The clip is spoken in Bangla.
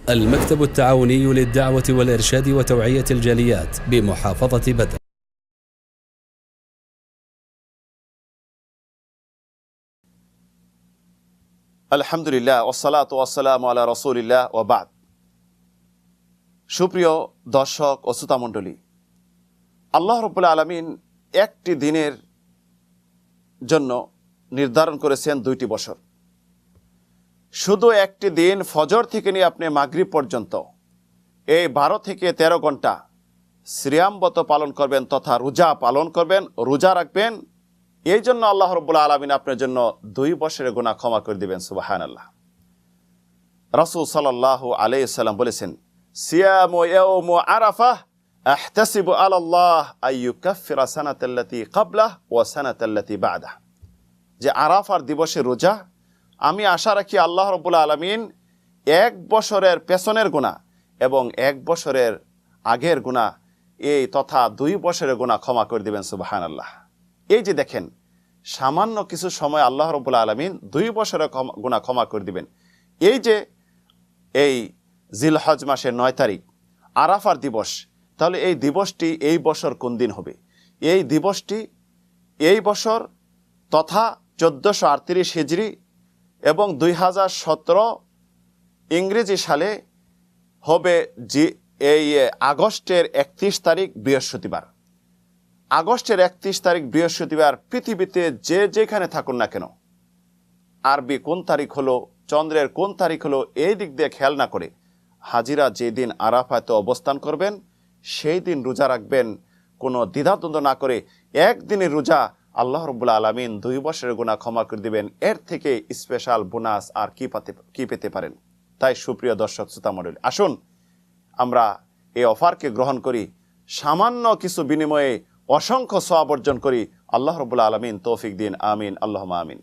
المكتب التعاوني للدعوة والإرشاد وتوعية الجاليات بمحافظة بدر. আলহামদুলিল্লাহ ওয়াসসালাতু ওয়াসসালামু আলা রাসূলিল্লাহ ওয়া বা'দ। সুপ্রিয় দর্শক ও শ্রোতা মণ্ডলী, আল্লাহ রাব্বুল আলামিন একটি দিনের জন্য নির্ধারণ করেছেন 2টি বছর। শুধু একটি দিন ফজর থেকে নিয়ে আপনি মাগরিব পর্যন্ত এই 12 থেকে 13 ঘন্টা সিয়ামব্রত পালন করবেন তথা রোজা পালন করবেন, রোজা রাখবেন। এই জন্য আল্লাহ রাব্বুল আলামিন আপনার জন্য 2 বছরের গুনাহ ক্ষমা করে দিবেন। সুবহানাল্লাহ। রাসূল সাল্লাল্লাহু আলাইহি সাল্লাম বলেছেন, সিয়ামু ইয়াউমু আরাফাহ আহতাসিবু আলাল্লাহ আইয়ুকাফিরা সানাতাল্লাতী ক্বাবলাহ ওয়া সানাতাল্লাতী বা'দাহ। যে আরাফার দিবসে রোজা, আমি আশা রাখি আল্লাহ রাব্বুল আলামিন 1 বছরের পেছনের গুনাহ এবং 1 বছরের আগের গুনাহ এই তথা 2 বছরের গুনাহ ক্ষমা করে দিবেন। সুবহানাল্লাহ। এই যে দেখেন, সামান্য কিছু সময় আল্লাহ রাব্বুল আলামিন 2 বছরের গুনাহ ক্ষমা করে দিবেন। এই যে এই জিলহজ মাসের 9 তারিখ আরাফার দিবস, তাহলে এই দিবসটি এই বছর কোন দিন হবে? এই দিবসটি এই বছর তথা 1438 হিজরি এবং 2017 ইংরেজি সালে হবে এই আগস্টের 31 তারিখ বৃহস্পতিবার। আগস্টের 31 তারিখ বৃহস্পতিবার পৃথিবীতে যে যেখানে থাকুন না কেন, আরবি কোন তারিখ হলো, চন্দ্রের কোন তারিখ হলো, এই দিক দিয়ে খেয়াল না করে হাজিরা যেদিন আরাফাতে অবস্থান করবেন সেই দিন রোজা রাখবেন, কোনো দ্বিধাদ্বন্দ্ব না করে। একদিনের রোজা আল্লাহ রাব্বুল আলামিন 2 বছরের গুনাহ ক্ষমা করে দিবেন। এর থেকে স্পেশাল বোনাস আর কি পেতে পারেন? তাই সুপ্রিয় দর্শক শ্রোতা মণ্ডলী, আসুন আমরা এই অফারকে গ্রহণ করি, সামান্য কিছু বিনিময়ে অসংখ্য সওয়াব অর্জন করি। আল্লাহ রাব্বুল আলামিন তৌফিক দিন। আমিন, আল্লাহুম্মা আমিন।